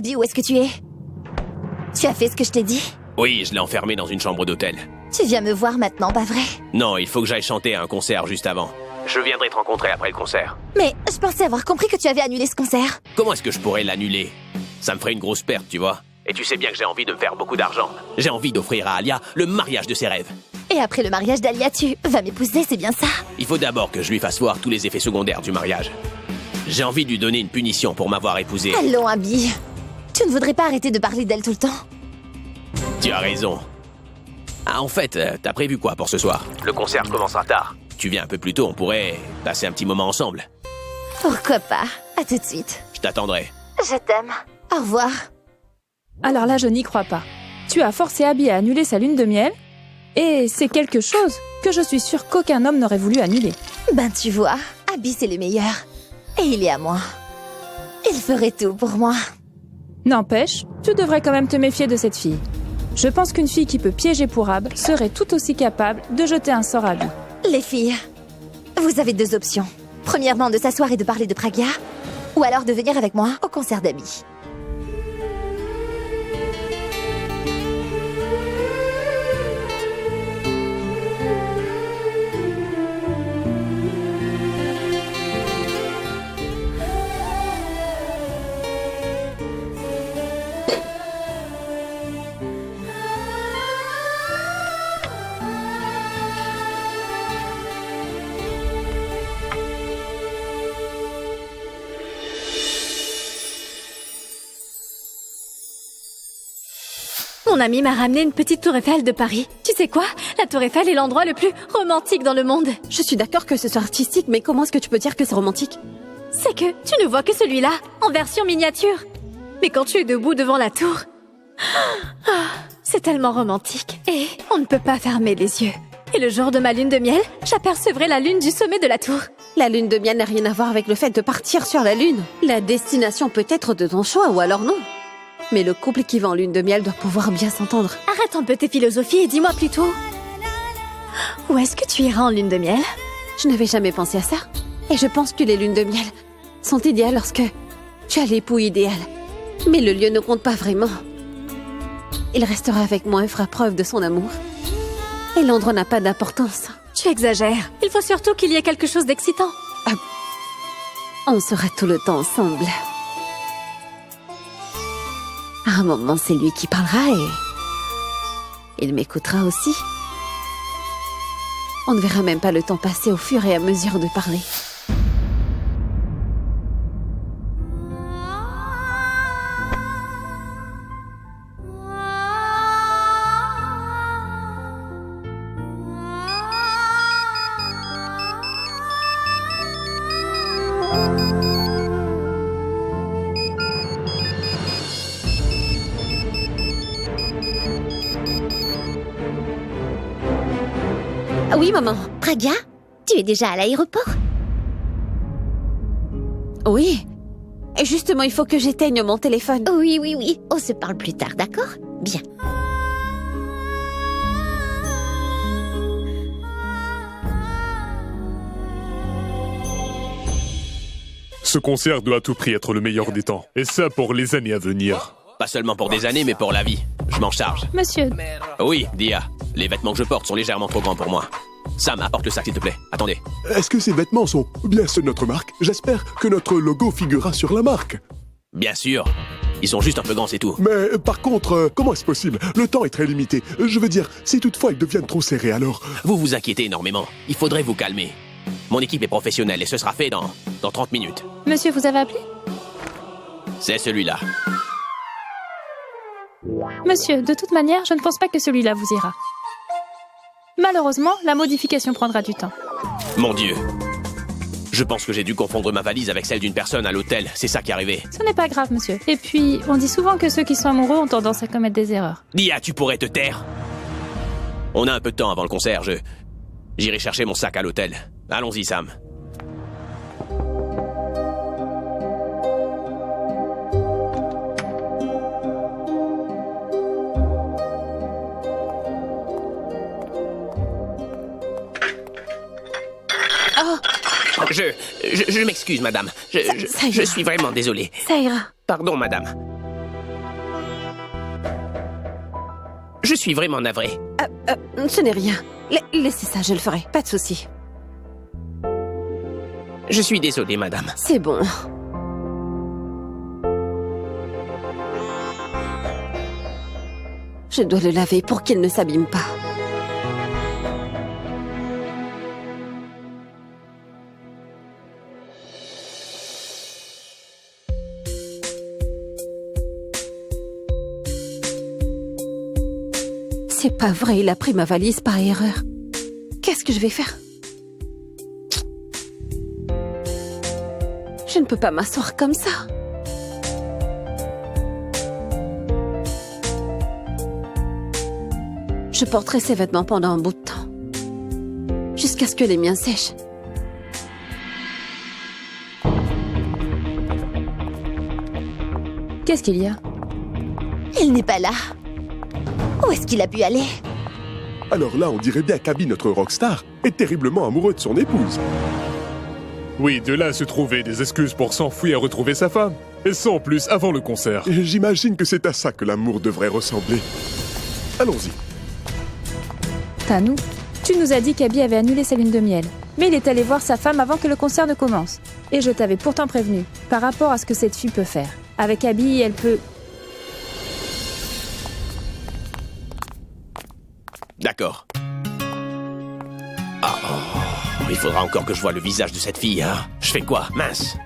Abby, où est-ce que tu es? Tu as fait ce que je t'ai dit? Oui, je l'ai enfermé dans une chambre d'hôtel. Tu viens me voir maintenant, pas vrai? Non, il faut que j'aille chanter à un concert juste avant. Je viendrai te rencontrer après le concert. Mais je pensais avoir compris que tu avais annulé ce concert. Comment est-ce que je pourrais l'annuler? Ça me ferait une grosse perte, tu vois. Et tu sais bien que j'ai envie de me faire beaucoup d'argent. J'ai envie d'offrir à Alia le mariage de ses rêves. Et après le mariage d'Alia, tu vas m'épouser, c'est bien ça? Il faut d'abord que je lui fasse voir tous les effets secondaires du mariage. J'ai envie de lui donner une punition pour m'avoir épousé. Allons, Abby. Tu ne voudrais pas arrêter de parler d'elle tout le temps? Tu as raison. Ah, en fait, t'as prévu quoi pour ce soir? Le concert commencera tard. Tu viens un peu plus tôt, on pourrait passer un petit moment ensemble. Pourquoi pas? À tout de suite. Je t'attendrai. Je t'aime. Au revoir. Alors là, je n'y crois pas. Tu as forcé Abby à annuler sa lune de miel, et c'est quelque chose que je suis sûre qu'aucun homme n'aurait voulu annuler. Ben tu vois, Abby c'est le meilleur. Et il est à moi. Il ferait tout pour moi. N'empêche, tu devrais quand même te méfier de cette fille. Je pense qu'une fille qui peut piéger pour Ab serait tout aussi capable de jeter un sort à Abby. Les filles, vous avez deux options. Premièrement, de s'asseoir et de parler de Pragya, ou alors de venir avec moi au concert d'Abby. Mon ami m'a ramené une petite tour Eiffel de Paris. Tu sais quoi? La tour Eiffel est l'endroit le plus romantique dans le monde. Je suis d'accord que ce soit artistique, mais comment est-ce que tu peux dire que c'est romantique? C'est que tu ne vois que celui-là, en version miniature. Mais quand tu es debout devant la tour... c'est tellement romantique. Et on ne peut pas fermer les yeux. Et le jour de ma lune de miel, j'apercevrai la lune du sommet de la tour. La lune de miel n'a rien à voir avec le fait de partir sur la lune. La destination peut être de ton choix, ou alors non. Mais le couple qui va en lune de miel doit pouvoir bien s'entendre. Arrête un peu tes philosophies et dis-moi plutôt... Où est-ce que tu iras en lune de miel? Je n'avais jamais pensé à ça. Et je pense que les lunes de miel sont idéales lorsque tu as l'époux idéal. Mais le lieu ne compte pas vraiment. Il restera avec moi et fera preuve de son amour. Et l'endroit n'a pas d'importance. Tu exagères. Il faut surtout qu'il y ait quelque chose d'excitant. On sera tout le temps ensemble. À un moment, c'est lui qui parlera et il m'écoutera aussi. On ne verra même pas le temps passer au fur et à mesure de parler. Oui, maman. Pragya, tu es déjà à l'aéroport? Oui. Et justement, il faut que j'éteigne mon téléphone. Oui. On se parle plus tard, d'accord? Bien. Ce concert doit à tout prix être le meilleur des temps. Et ça pour les années à venir. Pas seulement pour des années, mais pour la vie. Je m'en charge. Monsieur, Oui, Dia. Les vêtements que je porte sont légèrement trop grands pour moi. Sam, apporte le sac, s'il te plaît. Attendez. Est-ce que ces vêtements sont bien ceux de notre marque? J'espère que notre logo figurera sur la marque. Bien sûr. Ils sont juste un peu grands, c'est tout. Mais par contre, comment est-ce possible? Le temps est très limité. Je veux dire, si toutefois ils deviennent trop serrés, alors... Vous vous inquiétez énormément. Il faudrait vous calmer. Mon équipe est professionnelle et ce sera fait dans 30 minutes. monsieur, vous avez appelé? C'est celui-là. Monsieur, de toute manière, je ne pense pas que celui-là vous ira. Malheureusement, la modification prendra du temps. Mon Dieu. Je pense que j'ai dû confondre ma valise avec celle d'une personne à l'hôtel. C'est ça qui est arrivé. Ce n'est pas grave, monsieur. Et puis, on dit souvent que ceux qui sont amoureux ont tendance à commettre des erreurs. Dia, tu pourrais te taire? On a un peu de temps avant le concert, j'irai chercher mon sac à l'hôtel. Allons-y, Sam. Je m'excuse, madame. Je suis vraiment désolé. Ça ira. Pardon, madame. Je suis vraiment navré. Ce n'est rien. Laissez ça, je le ferai. Pas de souci. Je suis désolé, madame. C'est bon. Je dois le laver pour qu'il ne s'abîme pas. C'est pas vrai, il a pris ma valise par erreur. Qu'est-ce que je vais faire? Je ne peux pas m'asseoir comme ça. Je porterai ces vêtements pendant un bout de temps. Jusqu'à ce que les miens sèchent. Qu'est-ce qu'il y a? Il n'est pas là. Où est-ce qu'il a pu aller? Alors là, on dirait bien qu'Abby, notre rockstar, est terriblement amoureux de son épouse. Oui, de là à se trouver des excuses pour s'enfuir et retrouver sa femme. Et ça en plus avant le concert. Et j'imagine que c'est à ça que l'amour devrait ressembler. Allons-y. Tanou, tu nous as dit qu'Abby avait annulé sa lune de miel. Mais il est allé voir sa femme avant que le concert ne commence. Et je t'avais pourtant prévenu, par rapport à ce que cette fille peut faire. Avec Abby, elle peut... D'accord. Ah, oh, il faudra encore que je voie le visage de cette fille, hein. Je fais quoi? Mince.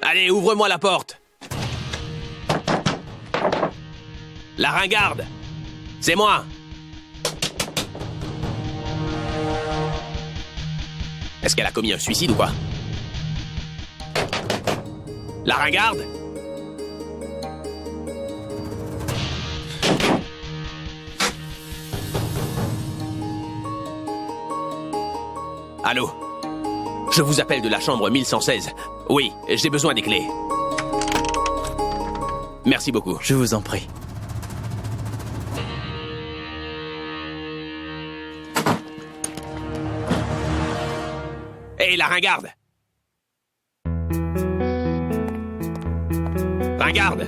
Allez, ouvre-moi la porte. La ringarde. C'est moi. Est-ce qu'elle a commis un suicide ou quoi? La ringarde? Allô? Je vous appelle de la chambre 1116. Oui, j'ai besoin des clés. Merci beaucoup. Je vous en prie. Hé, la ringarde! Ringarde!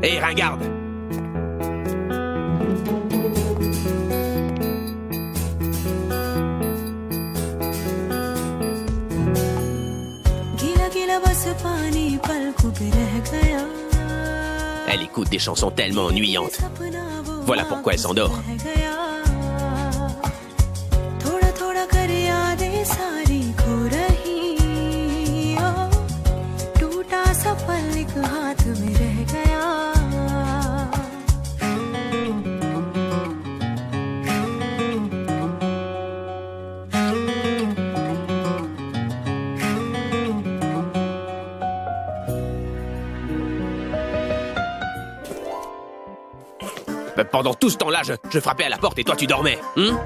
Hé, ringarde! Elle écoute des chansons tellement ennuyantes. Voilà pourquoi elle s'endort. Pendant tout ce temps-là, je frappais à la porte et toi tu dormais, hein?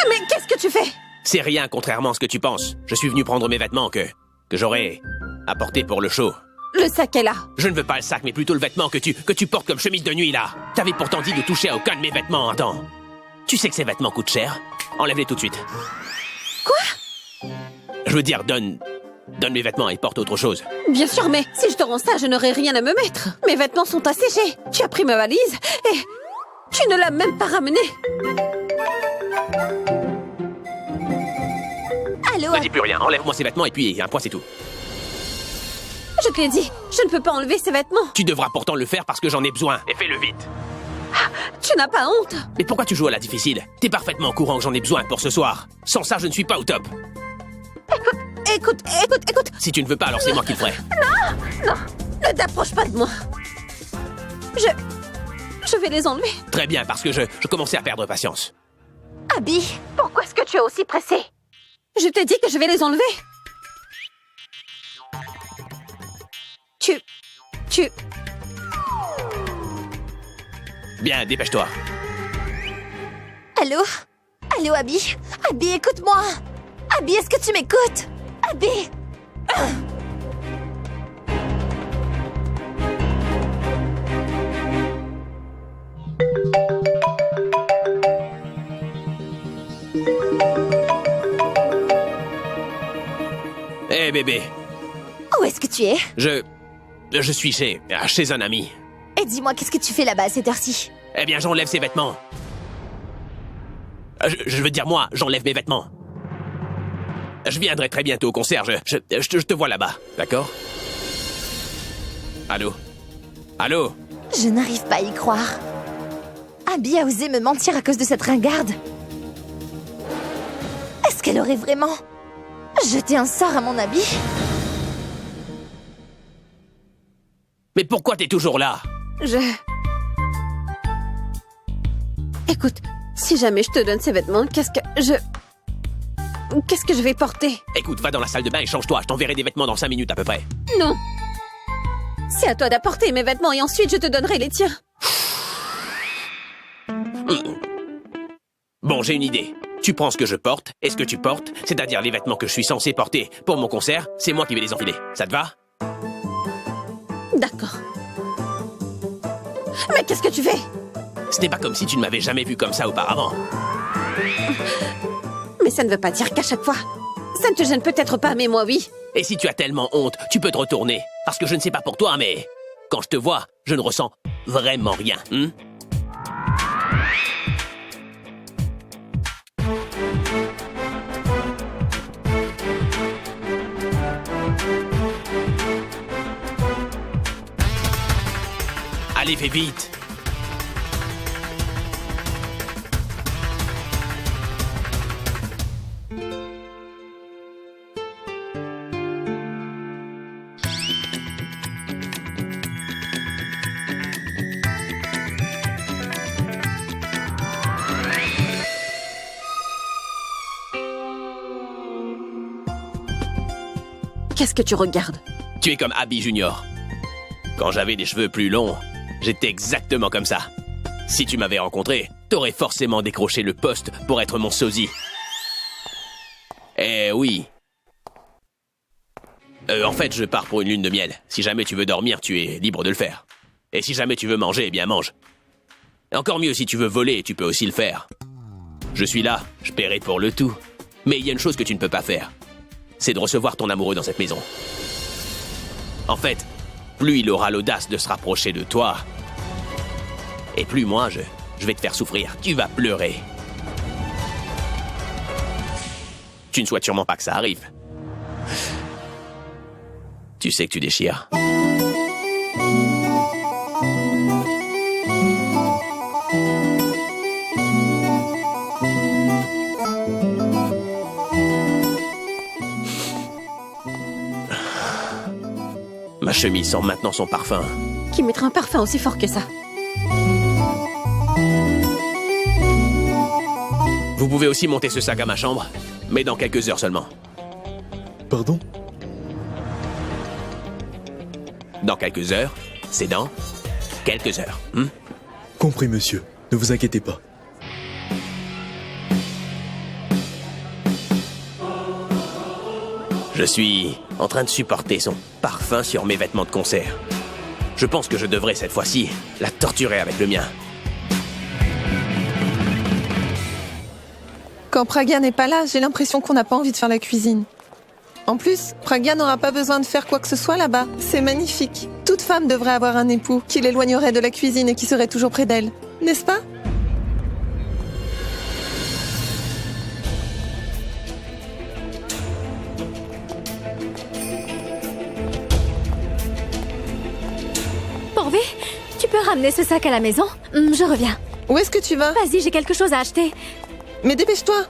Mais qu'est-ce que tu fais? C'est rien, contrairement à ce que tu penses. Je suis venu prendre mes vêtements que j'aurais apportés pour le show. Le sac est là. Je ne veux pas le sac, mais plutôt le vêtement que tu portes comme chemise de nuit, là. T'avais pourtant dit de toucher à aucun de mes vêtements, attends. Tu sais que ces vêtements coûtent cher? Enlève-les tout de suite. Quoi? Je veux dire, donne mes vêtements et porte autre chose. Bien sûr, mais si je te rends ça, je n'aurai rien à me mettre. Mes vêtements sont asséchés. Tu as pris ma valise et tu ne l'as même pas ramenée. Allô? Ne dis plus rien, enlève-moi ces vêtements et puis un point c'est tout. Je te l'ai dit, je ne peux pas enlever ces vêtements. Tu devras pourtant le faire parce que j'en ai besoin. Et fais-le vite. Tu n'as pas honte? Mais pourquoi tu joues à la difficile? T'es parfaitement au courant que j'en ai besoin pour ce soir. Sans ça, je ne suis pas au top. Écoute. Si tu ne veux pas, alors c'est moi qui le ferai. Non, ne t'approche pas de moi. Je vais les enlever. Très bien, parce que je commençais à perdre patience. Abby, Pourquoi est-ce que tu es aussi pressé? Je t'ai dit que je vais les enlever. Tu... Bien, dépêche-toi. allô? Allô, Abby? Abby, écoute-moi! Abby, est-ce que tu m'écoutes? Abby! bébé. Où est-ce que tu es? Je suis chez un ami. Et dis-moi, qu'est-ce que tu fais là-bas à cette heure-ci? Eh bien, j'enlève ses vêtements. Je veux dire, moi, j'enlève mes vêtements. Je viendrai très bientôt au concert, je te vois là-bas, d'accord? Allô? Allô? Je n'arrive pas à y croire. Abby a osé me mentir à cause de cette ringarde. Est-ce qu'elle aurait vraiment jeté un sort à mon habit? Mais pourquoi t'es toujours là? Écoute, si jamais je te donne ces vêtements, qu'est-ce que je vais porter? Écoute, va dans la salle de bain et change-toi, je t'enverrai des vêtements dans 5 minutes à peu près. Non. C'est à toi d'apporter mes vêtements et ensuite je te donnerai les tiens. Bon, j'ai une idée. Tu prends ce que je porte et ce que tu portes, c'est-à-dire les vêtements que je suis censé porter pour mon concert, c'est moi qui vais les enfiler. Ça te va? D'accord. Mais qu'est-ce que tu fais? Ce n'est pas comme si tu ne m'avais jamais vu comme ça auparavant. Mais ça ne veut pas dire qu'à chaque fois. Ça ne te gêne peut-être pas, mais moi oui. Et si tu as tellement honte, tu peux te retourner. Parce que je ne sais pas pour toi, mais quand je te vois, je ne ressens vraiment rien. Allez, fais vite. Qu'est-ce que tu regardes? Tu es comme Abby Junior. Quand j'avais les cheveux plus longs, j'étais exactement comme ça. Si tu m'avais rencontré, t'aurais forcément décroché le poste pour être mon sosie. Eh oui. En fait, je pars pour une lune de miel. Si jamais tu veux dormir, tu es libre de le faire. Et si jamais tu veux manger, eh bien mange. Encore mieux, si tu veux voler, tu peux aussi le faire. Je suis là, je paierai pour le tout. Mais il y a une chose que tu ne peux pas faire. C'est de recevoir ton amoureux dans cette maison. En fait, plus il aura l'audace de se rapprocher de toi, et plus moi, je vais te faire souffrir. Tu vas pleurer. Tu ne souhaites sûrement pas que ça arrive. Tu sais que tu déchires. Ma chemise sent maintenant son parfum. Qui mettra un parfum aussi fort que ça? Vous pouvez aussi monter ce sac à ma chambre, mais dans quelques heures seulement. Pardon? Dans quelques heures, c'est dans quelques heures. Compris, monsieur. Ne vous inquiétez pas. Je suis en train de supporter son parfum sur mes vêtements de concert. Je pense que je devrais, cette fois-ci, la torturer avec le mien. Quand Pragya n'est pas là, j'ai l'impression qu'on n'a pas envie de faire la cuisine. En plus, Pragya n'aura pas besoin de faire quoi que ce soit là-bas. C'est magnifique. Toute femme devrait avoir un époux qui l'éloignerait de la cuisine et qui serait toujours près d'elle. N'est-ce pas? Pourvu, tu peux ramener ce sac à la maison? Je reviens. Où est-ce que tu vas? Vas-y, j'ai quelque chose à acheter. Mais dépêche-toi!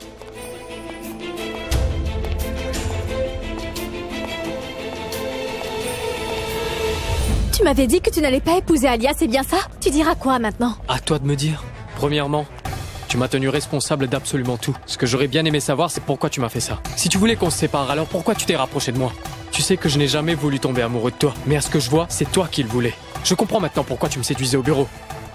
Tu m'avais dit que tu n'allais pas épouser Alia, c'est bien ça? Tu diras quoi maintenant? À toi de me dire. Premièrement, tu m'as tenu responsable d'absolument tout. Ce que j'aurais bien aimé savoir, c'est pourquoi tu m'as fait ça. Si tu voulais qu'on se sépare, alors pourquoi tu t'es rapproché de moi? Tu sais que je n'ai jamais voulu tomber amoureux de toi. Mais à ce que je vois, c'est toi qui le voulais. Je comprends maintenant pourquoi tu me séduisais au bureau.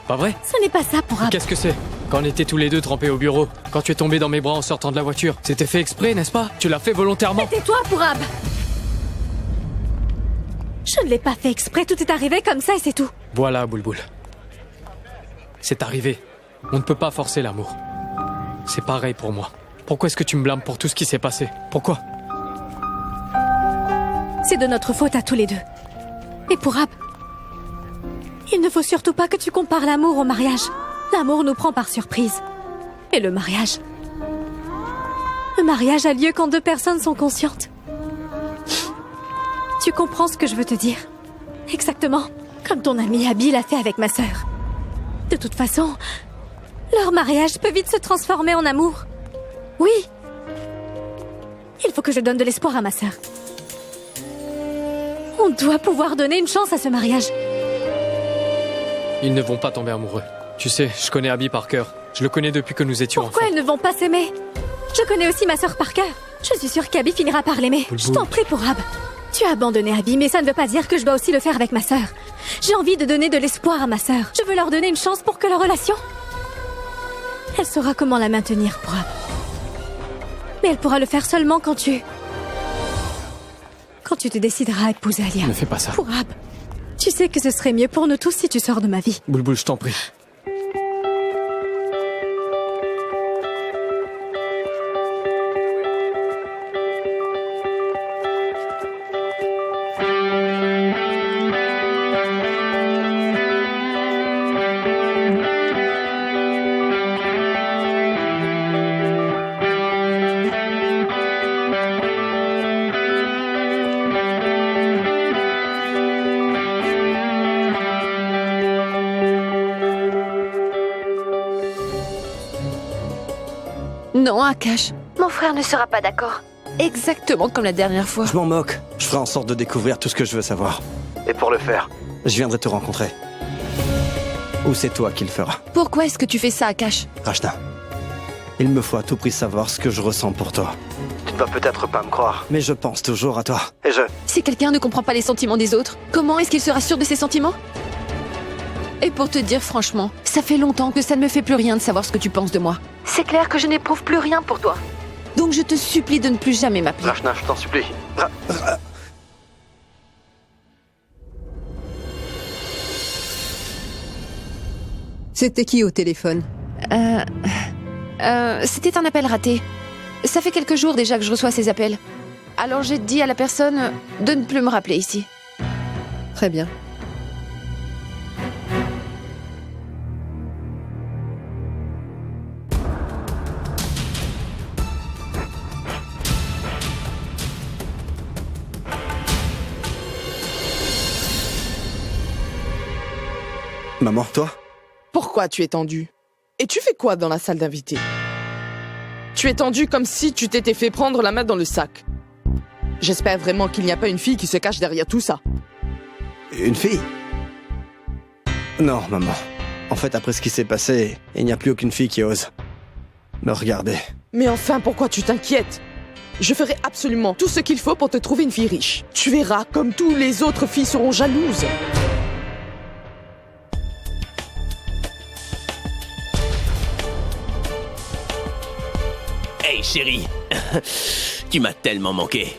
Pas vrai? Ce n'est pas ça, Pourab. Qu'est-ce que c'est? Quand on était tous les deux trempés au bureau, quand tu es tombé dans mes bras en sortant de la voiture, c'était fait exprès, n'est-ce pas? Tu l'as fait volontairement. Tais-toi, Pourab. Je ne l'ai pas fait exprès, tout est arrivé comme ça et c'est tout. Voilà, Boulboul. C'est arrivé. On ne peut pas forcer l'amour. C'est pareil pour moi. Pourquoi est-ce que tu me blâmes pour tout ce qui s'est passé? Pourquoi? c'est de notre faute à tous les deux. Et pour Ab, il ne faut surtout pas que tu compares l'amour au mariage. L'amour nous prend par surprise. Et le mariage a lieu quand deux personnes sont conscientes. Tu comprends ce que je veux te dire? Exactement comme ton ami Abby l'a fait avec ma sœur. De toute façon, leur mariage peut vite se transformer en amour. Oui. Il faut que je donne de l'espoir à ma sœur. On doit pouvoir donner une chance à ce mariage. Ils ne vont pas tomber amoureux. Tu sais, je connais Abby par cœur. Je le connais depuis que nous étions enfants. Pourquoi ils ne vont pas s'aimer? Je connais aussi ma sœur par cœur. Je suis sûre qu'Abby finira par l'aimer. Je t'en prie pour Ab. Tu as abandonné Abby, mais ça ne veut pas dire que je dois aussi le faire avec ma sœur. J'ai envie de donner de l'espoir à ma sœur. Je veux leur donner une chance pour que leur relation... Elle saura comment la maintenir pour Ab. Mais elle pourra le faire seulement quand tu te décideras à épouser Alia. Ne fais pas ça. Pour Ab, tu sais que ce serait mieux pour nous tous si tu sors de ma vie. Boulboul, je t'en prie. Non, Akash. Mon frère ne sera pas d'accord. Exactement comme la dernière fois. Je m'en moque. Je ferai en sorte de découvrir tout ce que je veux savoir. Et pour le faire, je viendrai te rencontrer. Ou c'est toi qui le feras. Pourquoi est-ce que tu fais ça, Akash? Rachna, il me faut à tout prix savoir ce que je ressens pour toi. Tu ne vas peut-être pas me croire, mais je pense toujours à toi. Et Si quelqu'un ne comprend pas les sentiments des autres, comment est-ce qu'il sera sûr de ses sentiments? Et pour te dire franchement, ça fait longtemps que ça ne me fait plus rien de savoir ce que tu penses de moi. C'est clair que je n'éprouve plus rien pour toi. Donc je te supplie de ne plus jamais m'appeler. Rachna, je t'en supplie. C'était qui au téléphone? C'était un appel raté. Ça fait quelques jours déjà que je reçois ces appels. Alors j'ai dit à la personne de ne plus me rappeler ici. Très bien. Maman, toi? Pourquoi tu es tendu? Et tu fais quoi dans la salle d'invités? Tu es tendu comme si tu t'étais fait prendre la main dans le sac. J'espère vraiment qu'il n'y a pas une fille qui se cache derrière tout ça. Une fille? Non, maman. En fait, après ce qui s'est passé, il n'y a plus aucune fille qui ose me regarder. Mais enfin, pourquoi tu t'inquiètes? Je ferai absolument tout ce qu'il faut pour te trouver une fille riche. Tu verras comme toutes les autres filles seront jalouses. Hey chérie, tu m'as tellement manqué.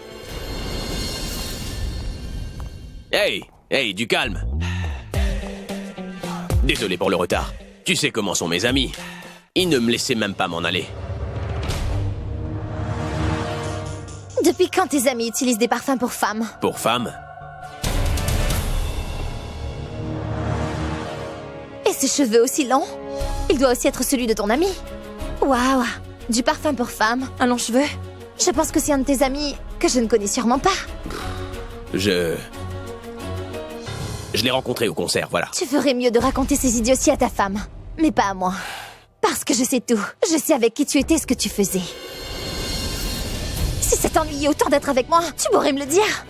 Hey, du calme. Désolé pour le retard. Tu sais comment sont mes amis. Ils ne me laissaient même pas m'en aller. Depuis quand tes amis utilisent des parfums pour femmes? Pour femmes? Et ses cheveux aussi longs? Il doit aussi être celui de ton ami. Waouh! Du parfum pour femme, un long cheveu. Je pense que c'est un de tes amis que je ne connais sûrement pas. Je l'ai rencontré au concert, voilà. Tu ferais mieux de raconter ces idioties à ta femme, mais pas à moi. Parce que je sais tout. Je sais avec qui tu étais, ce que tu faisais. Si ça t'ennuyait autant d'être avec moi, tu pourrais me le dire.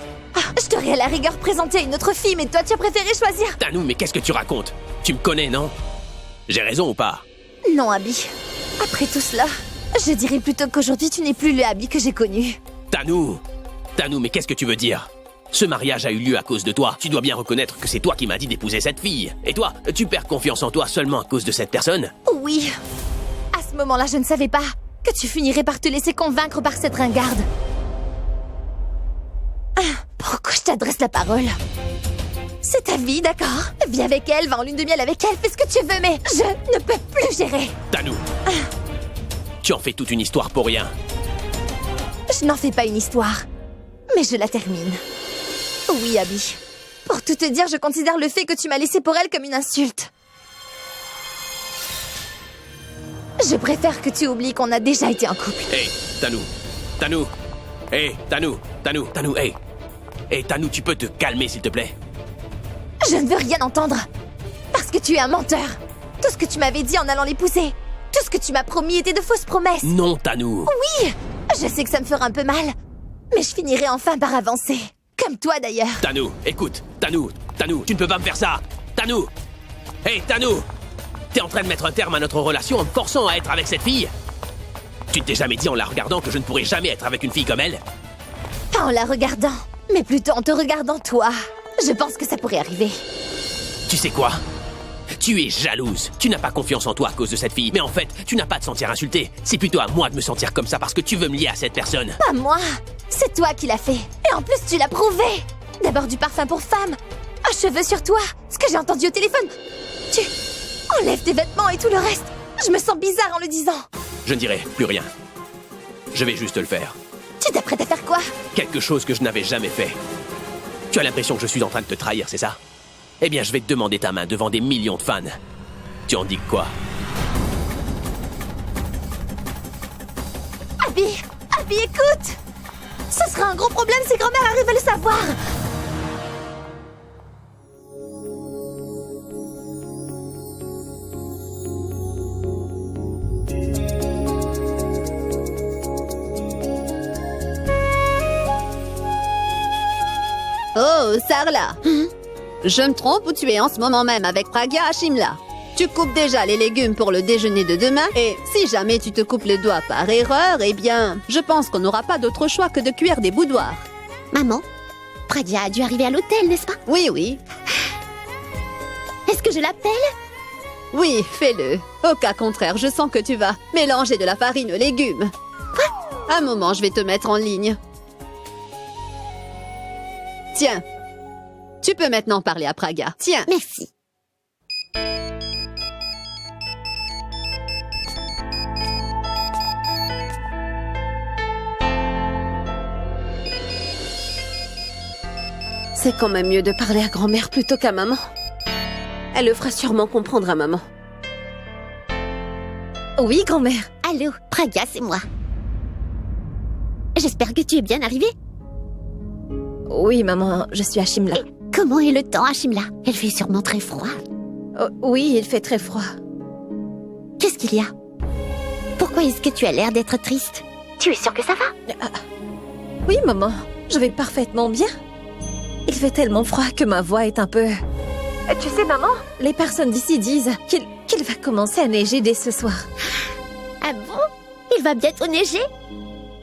Je t'aurais à la rigueur présenté à une autre fille, mais toi tu as préféré choisir. Tanou, mais qu'est-ce que tu racontes? Tu me connais, non? J'ai raison ou pas? Non, Abby. Après tout cela, je dirais plutôt qu'aujourd'hui tu n'es plus le Abby que j'ai connu. Tanou, mais qu'est-ce que tu veux dire? Ce mariage a eu lieu à cause de toi. Tu dois bien reconnaître que c'est toi qui m'as dit d'épouser cette fille. Et toi, tu perds confiance en toi seulement à cause de cette personne? Oui. À ce moment-là, je ne savais pas que tu finirais par te laisser convaincre par cette ringarde. Pourquoi je t'adresse la parole? C'est ta vie, d'accord? Vis avec elle, va en lune de miel avec elle, fais ce que tu veux, mais je ne peux plus gérer. Tanou, tu en fais toute une histoire pour rien. Je n'en fais pas une histoire, mais je la termine. Oui, Abby. Pour tout te dire, je considère le fait que tu m'as laissé pour elle comme une insulte. Je préfère que tu oublies qu'on a déjà été un couple. Hé, Tanou. Tanou. Hé, Tanou. Tanou, hé. Hé, Tanou, tu peux te calmer, s'il te plaît? Je ne veux rien entendre. Parce que tu es un menteur. Tout ce que tu m'avais dit en allant l'épouser. Tout ce que tu m'as promis était de fausses promesses. Non, Tanou. Oui, je sais que ça me fera un peu mal. Mais je finirai enfin par avancer. Comme toi, d'ailleurs. Tanou, écoute. Tanou, tu ne peux pas me faire ça. Tanou. Hé, Tanou. T'es en train de mettre un terme à notre relation en me forçant à être avec cette fille. Tu ne t'es jamais dit en la regardant que je ne pourrais jamais être avec une fille comme elle? Pas en la regardant, mais plutôt en te regardant toi. Je pense que ça pourrait arriver. Tu sais quoi? Tu es jalouse. Tu n'as pas confiance en toi à cause de cette fille. Mais en fait, tu n'as pas à te sentir insultée. C'est plutôt à moi de me sentir comme ça parce que tu veux me lier à cette personne. Pas moi. C'est toi qui l'as fait. Et en plus, tu l'as prouvé. D'abord du parfum pour femme. Un cheveu sur toi. Ce que j'ai entendu au téléphone. Tu enlèves tes vêtements et tout le reste. Je me sens bizarre en le disant. Je ne dirai plus rien. Je vais juste le faire. Tu t'apprêtes à faire quoi? Quelque chose que je n'avais jamais fait. Tu as l'impression que je suis en train de te trahir, c'est ça? Eh bien, je vais te demander ta main devant des millions de fans. Tu en dis quoi? Abby, écoute! Ce sera un gros problème si grand-mère arrive à le savoir. Oh, Sarla. Je me trompe ou tu es en ce moment même avec Pragya à Shimla? Tu coupes déjà les légumes pour le déjeuner de demain et si jamais tu te coupes les doigts par erreur, eh bien, je pense qu'on n'aura pas d'autre choix que de cuire des boudoirs. Maman, Pragya a dû arriver à l'hôtel, n'est-ce pas? Oui. Est-ce que je l'appelle? Oui, fais-le. Au cas contraire, je sens que tu vas mélanger de la farine aux légumes. Quoi? Un moment, je vais te mettre en ligne. Tiens, tu peux maintenant parler à Pragya. Tiens. Merci. C'est quand même mieux de parler à grand-mère plutôt qu'à maman. Elle le fera sûrement comprendre à maman. Oui, grand-mère. Allô, Pragya, c'est moi. J'espère que tu es bien arrivée. Oui, maman, je suis à Shimla. Et comment est le temps à Shimla? Elle fait sûrement très froid. Oui, il fait très froid. Qu'est-ce qu'il y a? Pourquoi est-ce que tu as l'air d'être triste? Tu es sûre que ça va? Oui, maman, je vais parfaitement bien. Il fait tellement froid que ma voix est un peu... Tu sais, maman, les personnes d'ici disent qu'il va commencer à neiger dès ce soir. Ah bon? Il va bientôt neiger?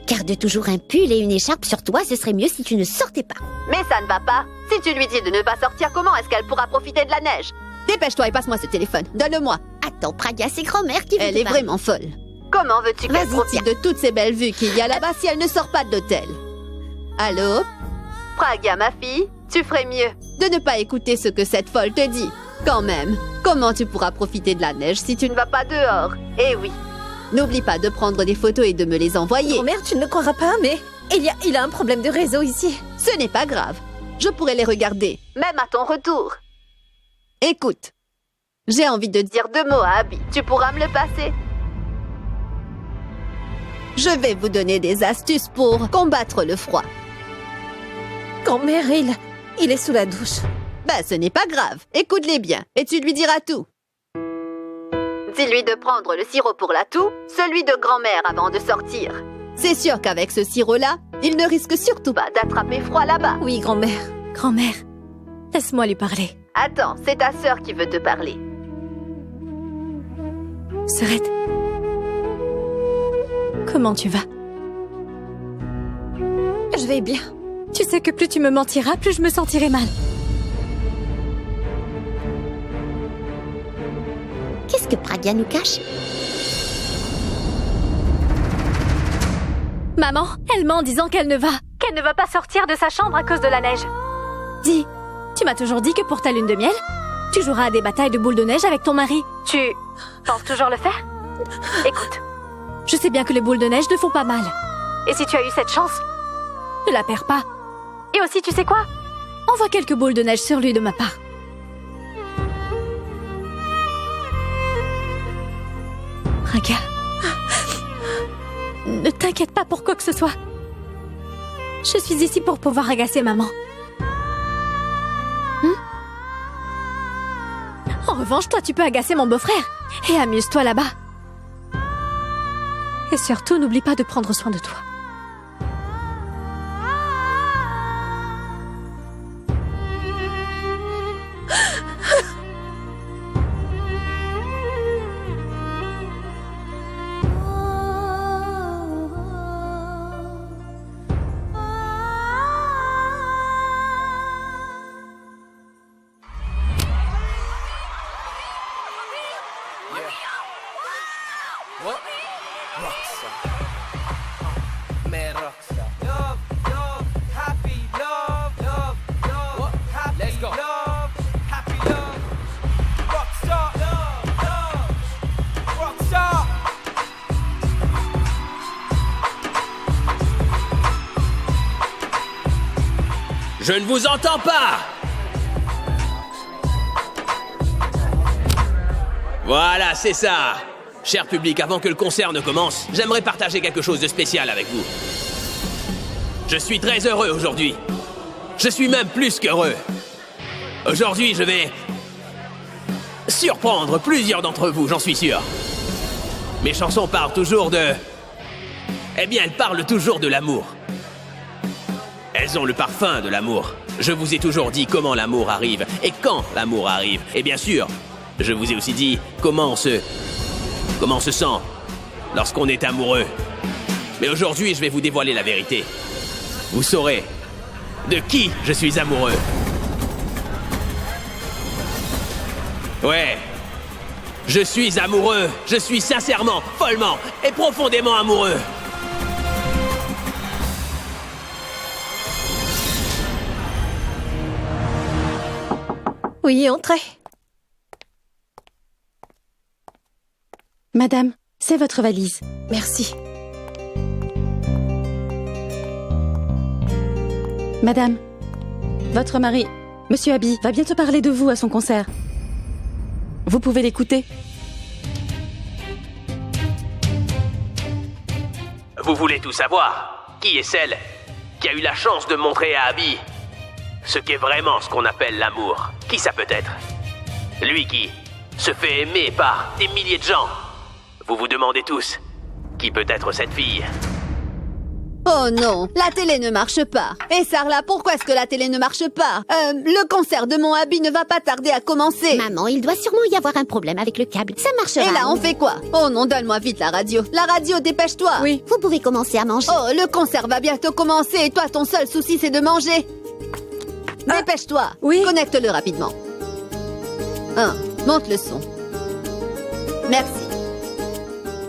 Garde toujours un pull et une écharpe sur toi, ce serait mieux si tu ne sortais pas. Mais ça ne va pas. Si tu lui dis de ne pas sortir, comment est-ce qu'elle pourra profiter de la neige? Dépêche-toi et passe-moi ce téléphone. Donne-le-moi. Attends, Pragya, c'est grand-mère qui veut Elle est vraiment folle. Comment veux-tu qu'elle profite de toutes ces belles vues qu'il y a là-bas si elle ne sort pas de l'hôtel? Allô? Pragya, ma fille, tu ferais mieux de ne pas écouter ce que cette folle te dit. Quand même, comment tu pourras profiter de la neige si tu ne vas pas dehors? Eh oui. N'oublie pas de prendre des photos et de me les envoyer. Grand-mère, tu ne le croiras pas, mais il a un problème de réseau ici. Ce n'est pas grave. Je pourrais les regarder, même à ton retour. Écoute, j'ai envie de dire 2 mots à Abby. Tu pourras me le passer? Je vais vous donner des astuces pour combattre le froid. Grand-mère, il est sous la douche. Ben, ce n'est pas grave. Écoute-les bien et tu lui diras tout. Dis-lui de prendre le sirop pour la toux, celui de grand-mère avant de sortir. C'est sûr qu'avec ce sirop-là, il ne risque surtout pas d'attraper froid là-bas. Oui, grand-mère. Grand-mère, laisse-moi lui parler. Attends, c'est ta sœur qui veut te parler. Sœurette, comment tu vas? Je vais bien. Tu sais que plus tu me mentiras, plus je me sentirai mal. Qu'est-ce que Pragya nous cache? Maman, elle ment en disant qu'elle ne va pas sortir de sa chambre à cause de la neige. Dis, tu m'as toujours dit que pour ta lune de miel, tu joueras à des batailles de boules de neige avec ton mari. Tu penses toujours le faire? Écoute, je sais bien que les boules de neige ne font pas mal. Et si tu as eu cette chance, ne la perds pas. Et aussi, tu sais quoi? envoie quelques boules de neige sur lui de ma part. Praga, ne t'inquiète pas pour quoi que ce soit. Je suis ici pour pouvoir agacer maman. En revanche, toi, tu peux agacer mon beau-frère. Et amuse-toi là-bas. Et surtout, n'oublie pas de prendre soin de toi. Je ne vous entends pas! Voilà, c'est ça! Cher public, avant que le concert ne commence, j'aimerais partager quelque chose de spécial avec vous. Je suis très heureux aujourd'hui. Je suis même plus qu'heureux. Aujourd'hui, je vais surprendre plusieurs d'entre vous, j'en suis sûr. Mes chansons parlent toujours de... Eh bien, elles parlent toujours de l'amour. Elles ont le parfum de l'amour. Je vous ai toujours dit comment l'amour arrive et quand l'amour arrive. Et bien sûr, je vous ai aussi dit comment on se sent lorsqu'on est amoureux. Mais aujourd'hui, je vais vous dévoiler la vérité. Vous saurez de qui je suis amoureux. Ouais, je suis amoureux. Je suis sincèrement, follement et profondément amoureux. Oui, entrez. Madame, c'est votre valise. Merci. Madame, votre mari, Monsieur Abi, va bientôt parler de vous à son concert. Vous pouvez l'écouter. Vous voulez tout savoir? Qui est celle qui a eu la chance de montrer à Abby ce qu'est vraiment ce qu'on appelle l'amour? Qui ça peut être? Lui qui se fait aimer par des milliers de gens. Vous vous demandez tous, qui peut être cette fille? Oh non, la télé ne marche pas. Et Sarla, pourquoi est-ce que la télé ne marche pas? Le concert de mon Abby ne va pas tarder à commencer. Maman, il doit sûrement y avoir un problème avec le câble. Ça marchera. Et là, on fait quoi? Oh non, donne-moi vite la radio. La radio, dépêche-toi. Oui. Vous pouvez commencer à manger. Oh, le concert va bientôt commencer et toi, ton seul souci, c'est de manger. Dépêche-toi. Oui. Connecte-le rapidement. Monte le son. Merci.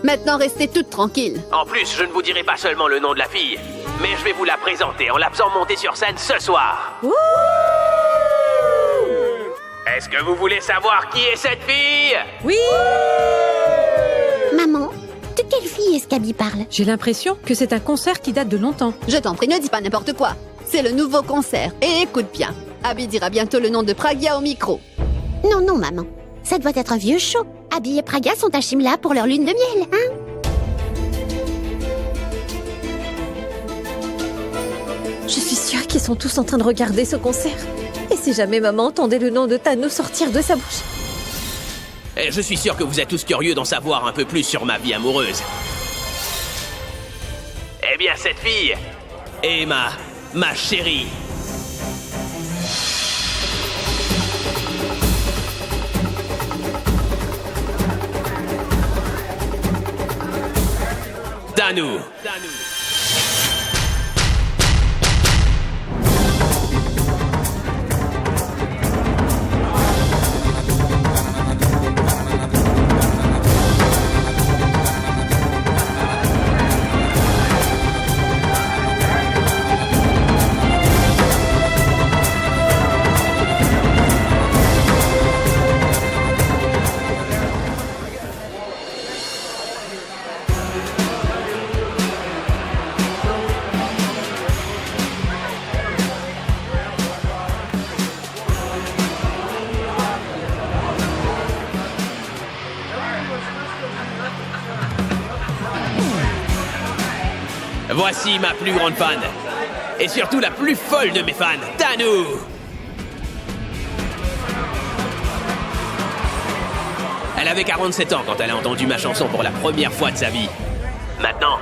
Maintenant, restez toutes tranquilles. En plus, je ne vous dirai pas seulement le nom de la fille, mais je vais vous la présenter en la faisant monter sur scène ce soir. Est-ce que vous voulez savoir qui est cette fille? Oui. Maman, de quelle fille est-ce qu'Abby parle? J'ai l'impression que c'est un concert qui date de longtemps. Je t'en prie, ne dis pas n'importe quoi. C'est le nouveau concert. Et écoute bien. Abby dira bientôt le nom de Pragia au micro. Non, non, maman. Ça doit être un vieux show. Abby et Praga sont à Shimla pour leur lune de miel, hein? Je suis sûre qu'ils sont tous en train de regarder ce concert. Et si jamais maman entendait le nom de Thanos sortir de sa bouche? Et je suis sûr que vous êtes tous curieux d'en savoir un peu plus sur ma vie amoureuse. Eh bien, cette fille est ma chérie. Danu. Voici ma plus grande fan. Et surtout la plus folle de mes fans, Tanou. Elle avait 47 ans quand elle a entendu ma chanson pour la première fois de sa vie. Maintenant,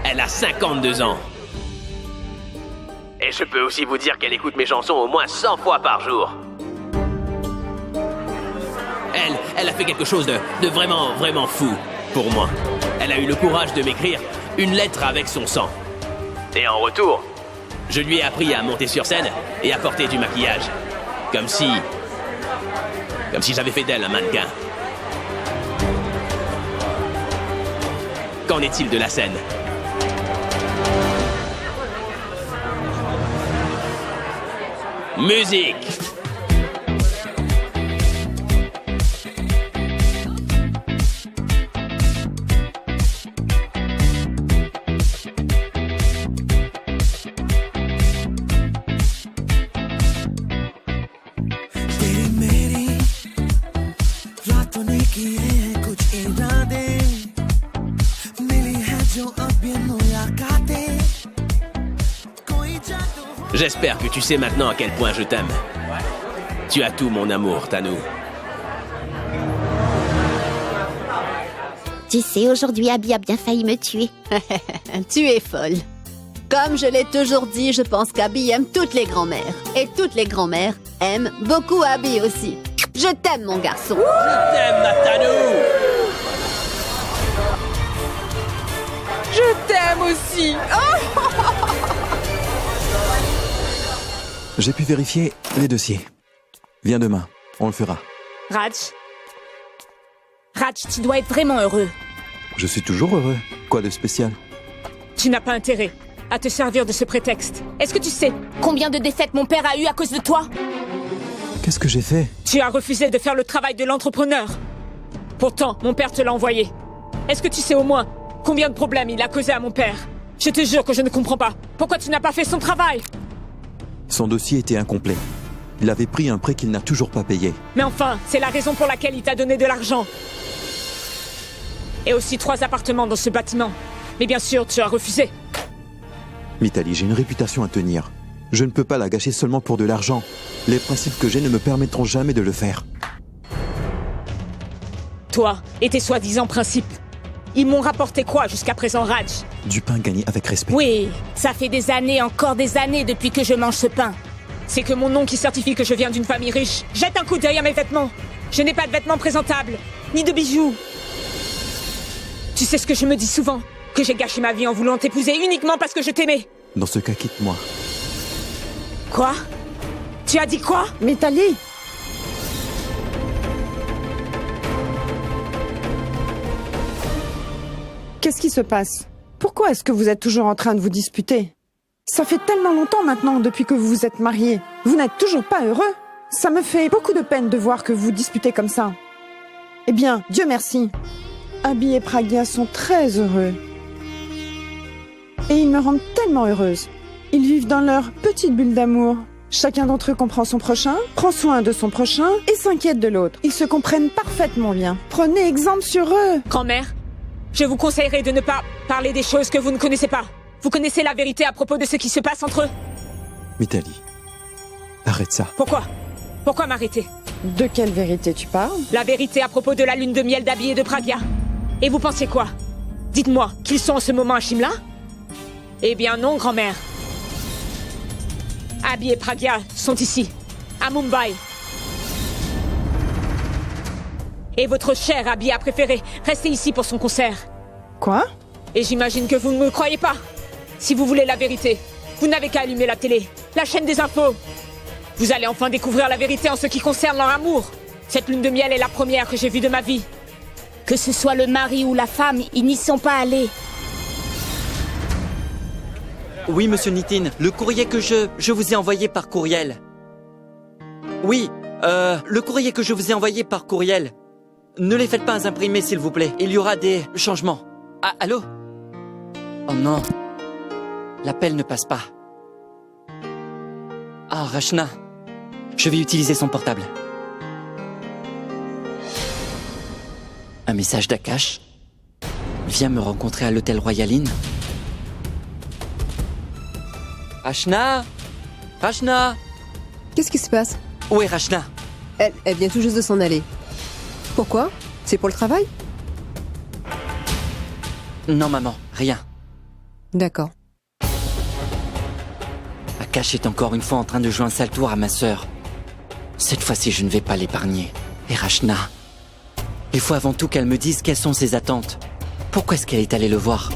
elle a 52 ans. Et je peux aussi vous dire qu'elle écoute mes chansons au moins 100 fois par jour. Elle a fait quelque chose de vraiment, vraiment fou pour moi. Elle a eu le courage de m'écrire une lettre avec son sang. Et en retour, je lui ai appris à monter sur scène et à porter du maquillage. Comme si j'avais fait d'elle un mannequin. Qu'en est-il de la scène? Musique! J'espère que tu sais maintenant à quel point je t'aime. Tu as tout mon amour, Tanou. Tu sais, aujourd'hui, Abby a bien failli me tuer. Tu es folle. Comme je l'ai toujours dit, je pense qu'Abby aime toutes les grand-mères. Et toutes les grand-mères aiment beaucoup Abby aussi. Je t'aime, mon garçon. Je t'aime, ma Tanou. Je t'aime aussi. J'ai pu vérifier les dossiers. Viens demain, on le fera. Raj, tu dois être vraiment heureux. Je suis toujours heureux. Quoi de spécial? Tu n'as pas intérêt à te servir de ce prétexte. Est-ce que tu sais combien de défaites mon père a eu à cause de toi? Qu'est-ce que j'ai fait? Tu as refusé de faire le travail de l'entrepreneur. Pourtant, mon père te l'a envoyé. Est-ce que tu sais au moins combien de problèmes il a causé à mon père? Je te jure que je ne comprends pas. Pourquoi tu n'as pas fait son travail? Son dossier était incomplet. Il avait pris un prêt qu'il n'a toujours pas payé. Mais enfin, c'est la raison pour laquelle il t'a donné de l'argent. Et aussi 3 appartements dans ce bâtiment. Mais bien sûr, tu as refusé. Mitali, j'ai une réputation à tenir. Je ne peux pas la gâcher seulement pour de l'argent. Les principes que j'ai ne me permettront jamais de le faire. Toi et tes soi-disant principes. Ils m'ont rapporté quoi jusqu'à présent, Raj? Du pain gagné avec respect. Oui, ça fait des années, encore des années depuis que je mange ce pain. C'est que mon nom qui certifie que je viens d'une famille riche. Jette un coup d'œil à mes vêtements. Je n'ai pas de vêtements présentables, ni de bijoux. Tu sais ce que je me dis souvent? Que j'ai gâché ma vie en voulant t'épouser uniquement parce que je t'aimais. Dans ce cas, quitte-moi. Quoi? Tu as dit quoi? Mitali! Qu'est-ce qui se passe? Pourquoi est-ce que vous êtes toujours en train de vous disputer? Ça fait tellement longtemps maintenant depuis que vous vous êtes mariés. Vous n'êtes toujours pas heureux? Ça me fait beaucoup de peine de voir que vous vous disputez comme ça. Eh bien, Dieu merci. Abby et Pragya sont très heureux. Et ils me rendent tellement heureuse. Ils vivent dans leur petite bulle d'amour. Chacun d'entre eux comprend son prochain, prend soin de son prochain et s'inquiète de l'autre. Ils se comprennent parfaitement bien. Prenez exemple sur eux. Grand-mère, je vous conseillerais de ne pas parler des choses que vous ne connaissez pas. Vous connaissez la vérité à propos de ce qui se passe entre eux? Mitali, arrête ça. Pourquoi? Pourquoi m'arrêter? De quelle vérité tu parles? La vérité à propos de la lune de miel d'Abby et de Pragya. Et vous pensiez quoi? Dites-moi, qu'ils sont en ce moment à Shimla? Eh bien non, grand-mère. Abby et Pragya sont ici, à Mumbai. Et votre chère Abby a préféré rester ici pour son concert. Quoi? Et j'imagine que vous ne me croyez pas. Si vous voulez la vérité, vous n'avez qu'à allumer la télé, la chaîne des infos. Vous allez enfin découvrir la vérité en ce qui concerne leur amour. Cette lune de miel est la première que j'ai vue de ma vie. Que ce soit le mari ou la femme, ils n'y sont pas allés. Oui, monsieur Nitin, le courrier que je vous ai envoyé par courriel. Oui, le courrier que je vous ai envoyé par courriel. Ne les faites pas imprimer, s'il vous plaît. Il y aura des changements. Ah, allô? Oh non. L'appel ne passe pas. Ah, Rachna. Je vais utiliser son portable. Un message d'Akash. Viens me rencontrer à l'hôtel Royal Inn. Rachna Rachna Qu'est-ce qui se passe? Où est Rachna? Elle vient tout juste de s'en aller. Pourquoi? C'est pour le travail? Non, maman, rien. D'accord. Akash est encore une fois en train de jouer un sale tour à ma sœur. Cette fois-ci, je ne vais pas l'épargner. Et Rachna, il faut avant tout qu'elle me dise quelles sont ses attentes. Pourquoi est-ce qu'elle est allée le voir?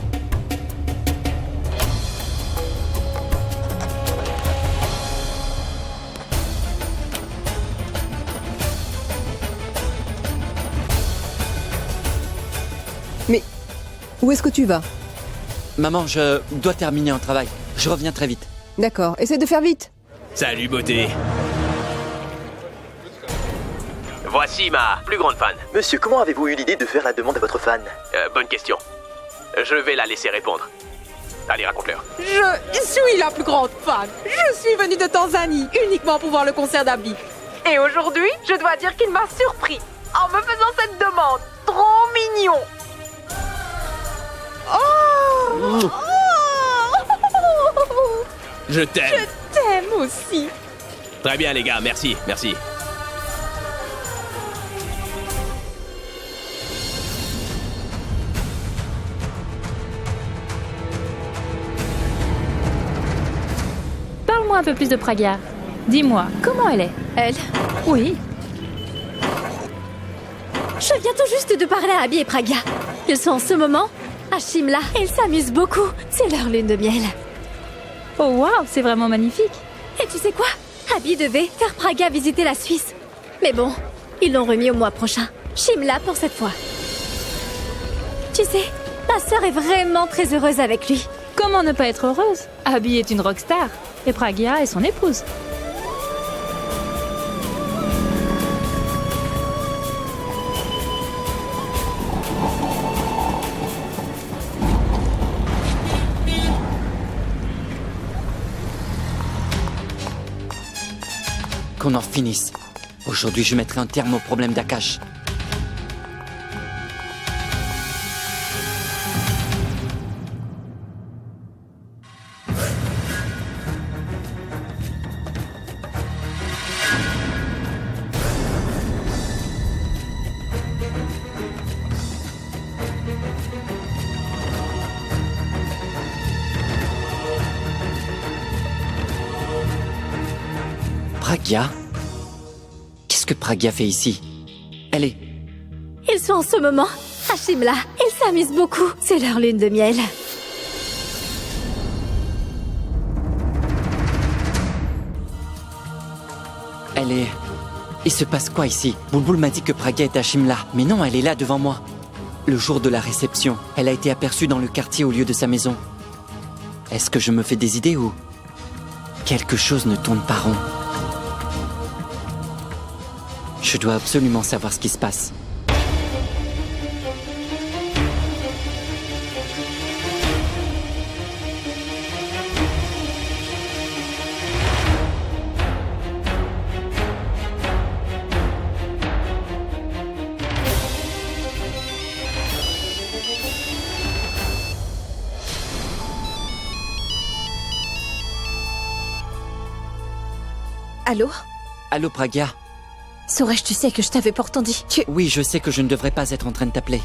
Mais où est-ce que tu vas? Maman, je dois terminer un travail. Je reviens très vite. D'accord, essaie de faire vite. Salut, beauté. Voici ma plus grande fan. Monsieur, comment avez-vous eu l'idée de faire la demande à votre fan? Bonne question. Je vais la laisser répondre. Allez, raconte-leur. Je suis la plus grande fan. Je suis venue de Tanzanie uniquement pour voir le concert d'Abby. Et aujourd'hui, je dois dire qu'il m'a surpris en me faisant cette demande. Trop mignon. Oh, Je t'aime. Je t'aime aussi. Très bien, les gars, merci, merci. Parle-moi un peu plus de Pragya. Dis-moi, comment elle est? Elle? Oui. Je viens tout juste de parler à Abby et Pragya. Ils sont en ce moment à Shimla et ils s'amusent beaucoup. C'est leur lune de miel. Oh waouh, c'est vraiment magnifique. Et tu sais quoi? Abby devait faire Pragya visiter la Suisse. Mais bon, ils l'ont remis au mois prochain. Shimla pour cette fois. Tu sais, ma sœur est vraiment très heureuse avec lui. Comment ne pas être heureuse? Abby est une rockstar et Pragya est son épouse. Qu'on en finisse. Aujourd'hui, je mettrai un terme au problème d'Akash. Pragya? Qu'est-ce que Pragya fait ici? Elle est... Ils sont en ce moment à Shimla. Ils s'amusent beaucoup. C'est leur lune de miel. Elle est... Il se passe quoi ici? Boulboul m'a dit que Pragya est à Shimla. Mais non, elle est là devant moi. Le jour de la réception, elle a été aperçue dans le quartier au lieu de sa maison. Est-ce que je me fais des idées ou... Quelque chose ne tourne pas rond. Je dois absolument savoir ce qui se passe. Allô? Allô, Pragya? Saurais-je, tu sais que je t'avais pourtant dit que... Oui, je sais que je ne devrais pas être en train de t'appeler.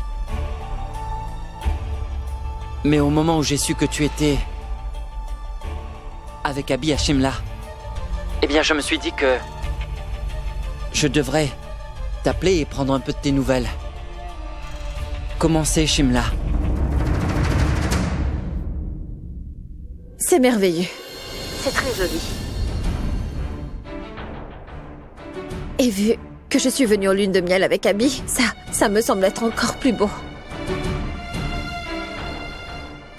Mais au moment où j'ai su que tu étais... avec Abby à Shimla, eh bien, je me suis dit que... je devrais t'appeler et prendre un peu de tes nouvelles. Comment c'est, Shimla? C'est merveilleux. C'est très joli. Et vu que je suis venue en lune de miel avec Abby, ça me semble être encore plus beau.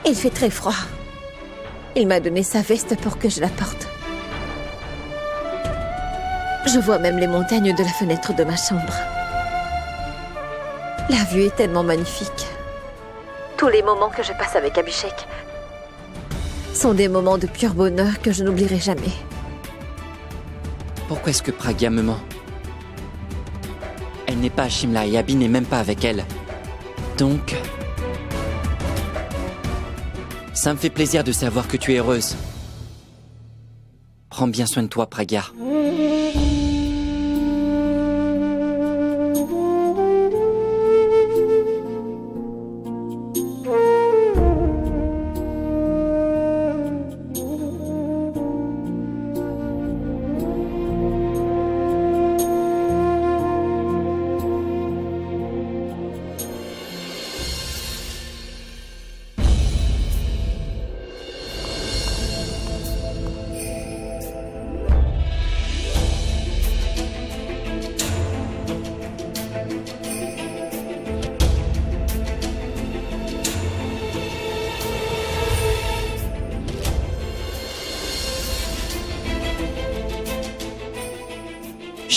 Il fait très froid. Il m'a donné sa veste pour que je la porte. Je vois même les montagnes de la fenêtre de ma chambre. La vue est tellement magnifique. Tous les moments que je passe avec Abhishek sont des moments de pur bonheur que je n'oublierai jamais. Pourquoi est-ce que Pragya me ment? Elle n'est pas à Shimla et Abby n'est même pas avec elle. Donc... ça me fait plaisir de savoir que tu es heureuse. Prends bien soin de toi, Pragya.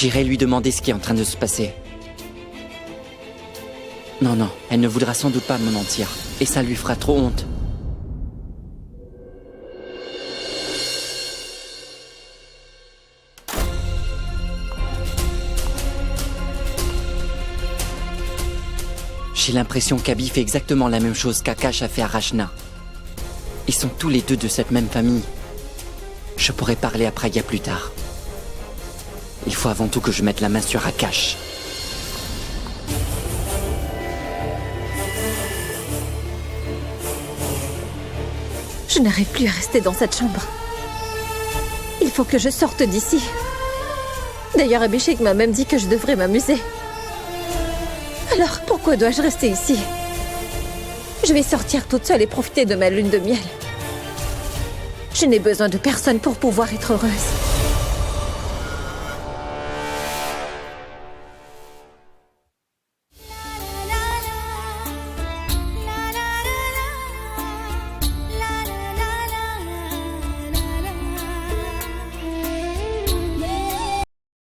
J'irai lui demander ce qui est en train de se passer. Non, non, elle ne voudra sans doute pas me mentir. Et ça lui fera trop honte. J'ai l'impression qu'Abby fait exactement la même chose qu'Akash a fait à Rachna. Ils sont tous les deux de cette même famille. Je pourrais parler à Pragya plus tard. Il faut avant tout que je mette la main sur Akash. Je n'arrive plus à rester dans cette chambre. Il faut que je sorte d'ici. D'ailleurs, Abhishek m'a même dit que je devrais m'amuser. Alors, pourquoi dois-je rester ici? Je vais sortir toute seule et profiter de ma lune de miel. Je n'ai besoin de personne pour pouvoir être heureuse.